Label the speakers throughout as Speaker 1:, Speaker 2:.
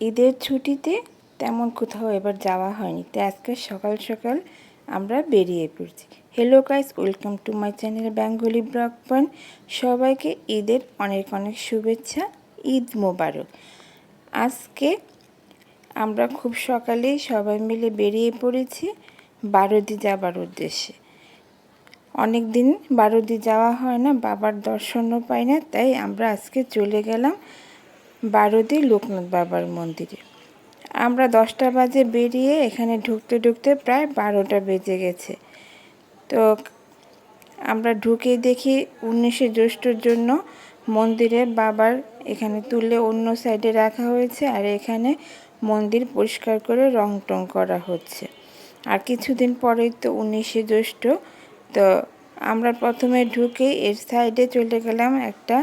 Speaker 1: ঈদের ছুটিতে তেমন কোথাও এবার যাওয়া হয়নি, তাই আজকে সকাল সকাল আমরা বেরিয়ে পড়ছি। Hello guys, welcome to my channel Bengali blog point. সবাইকে ঈদের অনেক অনেক শুভেচ্ছা, ঈদ মোবারক। আজকে আমরা খুব সকালেই সবাই মিলে বেরিয়ে পড়েছি বারুদি যাবার উদ্দেশ্যে। অনেক দিন বারুদি যাওয়া হয় না, বাবার দর্শনও পাই না, তাই আমরা আজকে চলে গেলাম বারুদি লোকনাথ বাবার মন্দিরে। আমরা 10টা বাজে বেরিয়ে এখানে ঢুকতে ঢুকতে প্রায় 12টা বেজে গেছে। তো আমরা ঢুকে দেখি 19শে জ্যৈষ্ঠর জন্য মন্দিরে বাবার এখানে তুলে অন্য সাইডে রাখা হয়েছে, আর এখানে মন্দির পরিষ্কার করে রং টং করা হচ্ছে। আর কিছুদিন পরেই তো 19শে জ্যৈষ্ঠ। তো আমরা প্রথমে ঢুকে এর সাইডে চলে গেলাম একটা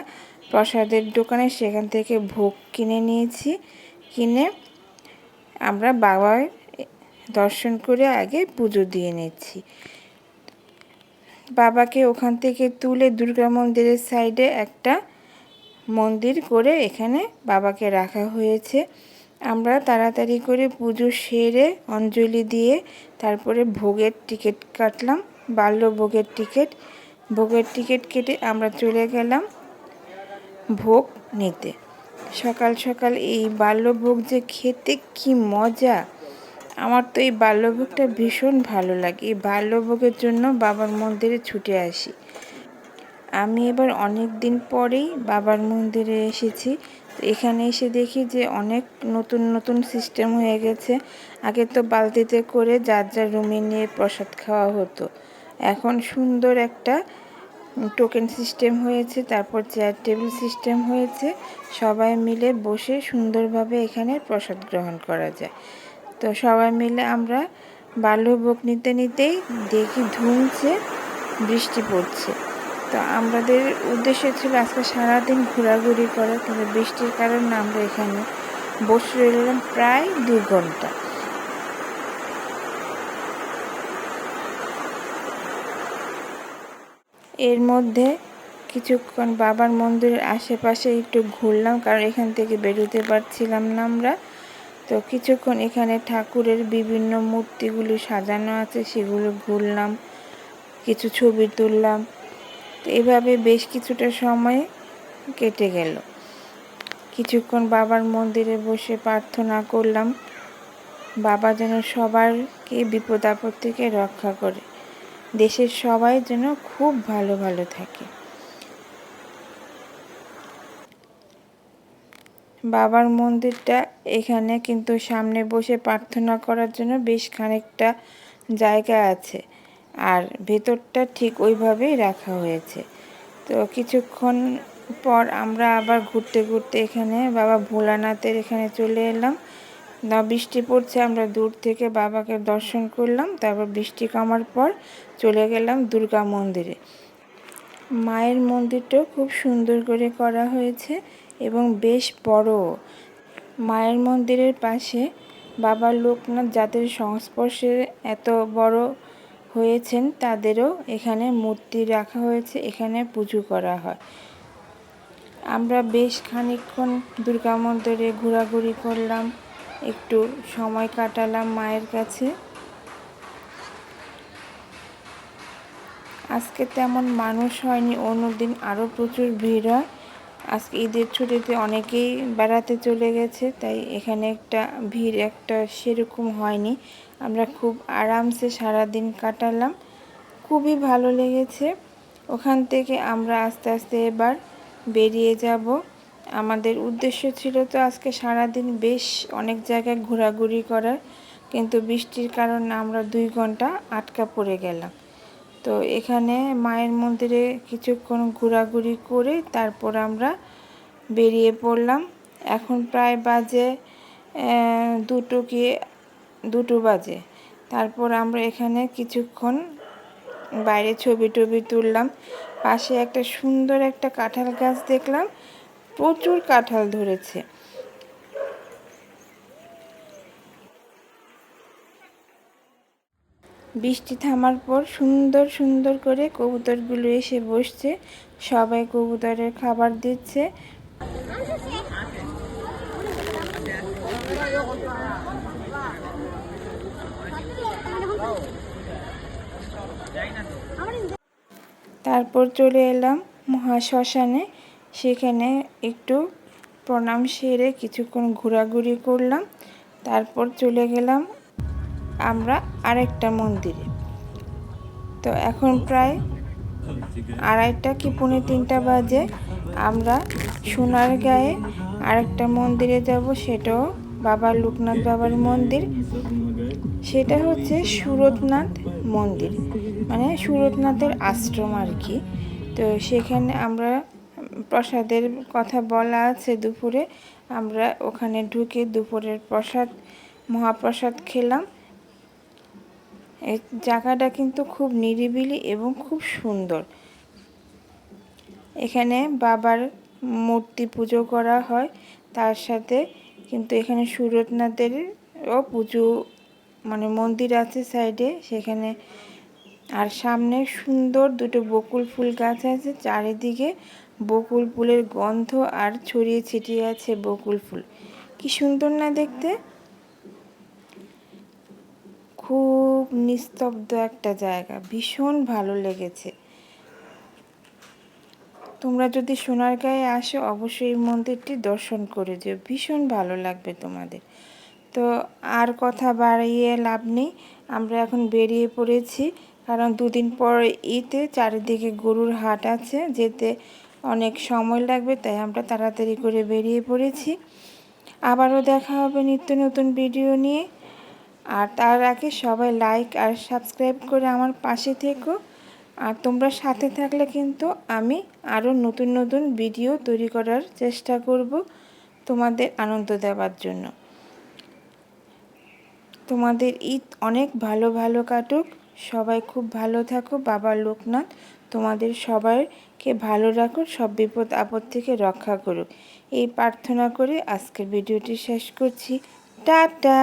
Speaker 1: প্রসাদের দোকানে, সেখান থেকে ভোগ কিনে নিয়েছি। কিনে আমরা বাবার দর্শন করে আগে পুজো দিয়ে নিচ্ছি। বাবাকে ওখান থেকে তুলে দুর্গা মন্দিরের সাইডে একটা মন্দির করে এখানে বাবাকে রাখা হয়েছে। আমরা তাড়াতাড়ি করে পুজো সেরে অঞ্জলি দিয়ে তারপরে ভোগের টিকিট কাটলাম, বাল্য ভোগের টিকিট। ভোগের টিকিট কেটে আমরা চলে গেলাম ভোগ নিতে। সকাল সকাল এই বাল্যভোগ যে খেতে কি মজা! আমার তো এই বাল্যভোগটা ভীষণ ভালো লাগে। এই বাল্যভোগের জন্য বাবার মন্দিরে ছুটে আসি। আমি এবার অনেক দিন পরেই বাবার মন্দিরে এসেছি। এখানে এসে দেখি যে অনেক নতুন নতুন সিস্টেম হয়ে গেছে। আগে তো বালতিতে করে যার যার রুমে নিয়ে প্রসাদ খাওয়া হতো, এখন সুন্দর একটা টোকেন সিস্টেম হয়েছে, তারপর চেয়ার টেবিল সিস্টেম হয়েছে। সবাই মিলে বসে সুন্দরভাবে এখানে প্রসাদ গ্রহণ করা যায়। তো সবাই মিলে আমরা বাল্যভোগ নিতে নিতেই দেখি ধুমছে বৃষ্টি পড়ছে। তো আমাদের উদ্দেশ্য ছিল আজকে সারাদিন ঘোরাঘুরি করা, কিন্তু বৃষ্টির কারণে আমরা এখানে বসে রইলাম প্রায় 2 ঘন্টা। এর মধ্যে কিছুক্ষণ বাবার মন্দিরের আশেপাশে একটু ঘুরলাম, কারণ এখান থেকে বেরোতে পারছিলাম না আমরা। তো কিছুক্ষণ এখানে ঠাকুরের বিভিন্ন মূর্তিগুলি সাজানো আছে, সেগুলো ঘুরলাম, কিছু ছবি তুললাম। তো এভাবে বেশ কিছুটা সময় কেটে গেল। কিছুক্ষণ বাবার মন্দিরে বসে প্রার্থনা করলাম, বাবা যেন সবারকে বিপদ আপদ থেকে রক্ষা করে, দেশের সবাই যেন খুব ভালো ভালো থাকে। বাবার মন্দিরটা এখানে কিন্তু সামনে বসে প্রার্থনা করার জন্য বেশ খানিকটা জায়গা আছে, আর ভেতরটা ঠিক ওইভাবেই রাখা হয়েছে। তো কিছুক্ষণ পর আমরা আবার ঘুরতে ঘুরতে এখানে বাবা ভোলানাথের এখানে চলে এলাম। না বৃষ্টি পড়ছে, আমরা দূর থেকে বাবাকে দর্শন করলাম, তারপর বৃষ্টি কমার পর চলে গেলাম দুর্গা মন্দিরে। মায়ের মন্দিরটাও খুব সুন্দর করে করা হয়েছে এবং বেশ বড়। মায়ের মন্দিরের পাশে বাবা লোকনাথ যাদের সংস্পর্শে এত বড় হয়েছেন তাদেরও এখানে মূর্তি রাখা হয়েছে, এখানে পুজো করা হয়। আমরা বেশ খানিকক্ষণ দুর্গা মন্দিরে ঘোরাঘুরি করলাম, একটু সময় কাটালাম মায়ের কাছে। আজকে তেমন মানুষ হয়নি, অন্যদিন আরও প্রচুর ভিড় হয়। আজকে ঈদের ছুটিতে অনেকেই বেড়াতে চলে গেছে, তাই এখানে ভিড় সেরকম হয়নি। আমরা খুব আরামসে সারাদিন কাটালাম, খুবই ভালো লেগেছে। ওখান থেকে আমরা আস্তে আস্তে এবার বেরিয়ে যাব। আমাদের উদ্দেশ্য ছিল তো আজকে সারাদিন বেশ অনেক জায়গায় ঘোরাঘুরি করার, কিন্তু বৃষ্টির কারণে আমরা 2 ঘন্টা আটকা পড়ে গেলাম। তো এখানে মায়ের মন্দিরে কিছুক্ষণ ঘোরাঘুরি করে তারপর আমরা বেরিয়ে পড়লাম। এখন প্রায় বাজে 2 বাজে। তারপর আমরা এখানে কিছুক্ষণ বাইরে ছবি টবি তুললাম। পাশে একটা সুন্দর একটা কাঁঠাল গাছ দেখলাম, প্রচুর কাঁঠাল ধরেছে। বৃষ্টি থামার পর সুন্দর সুন্দর করে কবুতরগুলো এসে বসছে, সবাই কবুতরের খাবার দিচ্ছে। তারপর চলে এলাম মহাশ্মশানে। সেখানে একটু প্রণাম সেরে কিছুক্ষণ ঘোরাঘুরি করলাম। তারপর চলে গেলাম আমরা আরেকটা মন্দিরে। তো এখন প্রায় 2:30 কি 2:45 বাজে। আমরা সোনারগাঁয়ে আরেকটা মন্দিরে যাব, সেটাও বাবা লোকনাথ বাবার মন্দির। সেটা হচ্ছে সুরতনাথ মন্দির, মানে সুরতনাথের আশ্রম আর কি। তো সেখানে আমরা প্রসাদের কথা বলা আছে দুপুরে, আমরা ওখানে ঢুকে দুপুরের মহাপ্রসাদ খেলাম। এই জায়গাটা কিন্তু খুব নিরিবিলি এবং খুব সুন্দর। এখানে বাবার মূর্তি পুজো করা হয়, তার সাথে কিন্তু এখানে সুরতনাথেরও পুজো মানে মন্দির আছে সাইডে সেখানে। আর সামনে সুন্দর দুটো বকুল ফুল গাছ আছে, চারিদিকে বকুল ফুলের গন্ধ আর ছড়িয়ে ছিটিয়ে আছে বকুল ফুল। কি সুন্দর না দেখতে, খুব নিস্তব্ধ একটা জায়গা, ভীষণ ভালো লেগেছে। তোমরা যদি সোনারগাঁয়ে আসো অবশ্যই এই মন্দিরটি দর্শন করে যেও, ভীষণ ভালো লাগবে তোমাদের। তো আর কথা বাড়িয়ে লাভ নেই, আমরা এখন বেরিয়ে পড়েছি। কারণ 2 দিন পর ঈদে চারিদিকে গরুর হাট আছে, যেতে অনেক সময় লাগবে, তাই আমরা তাড়াতাড়ি করে বেরিয়ে পড়েছি। আবারও দেখা হবে নিত্য নতুন ভিডিও নিয়ে। আর তার আগে সবাই লাইক আর সাবস্ক্রাইব করে আমার পাশে থেকো। আর তোমরা সাথে থাকলে কিন্তু আমি আরও নতুন নতুন ভিডিও তৈরি করার চেষ্টা করব তোমাদের আনন্দ দেওয়ার জন্য। তোমাদের ঈদ অনেক ভালো ভালো কাটুক, সবাই খুব ভালো থাকো। বাবা লোকনাথ তোমাদের সবাইকে ভালো রাখুক, সব বিপদ আপদ থেকে রক্ষা করুক, এই প্রার্থনা করে আজকের ভিডিওটি শেষ করছি। টাটা।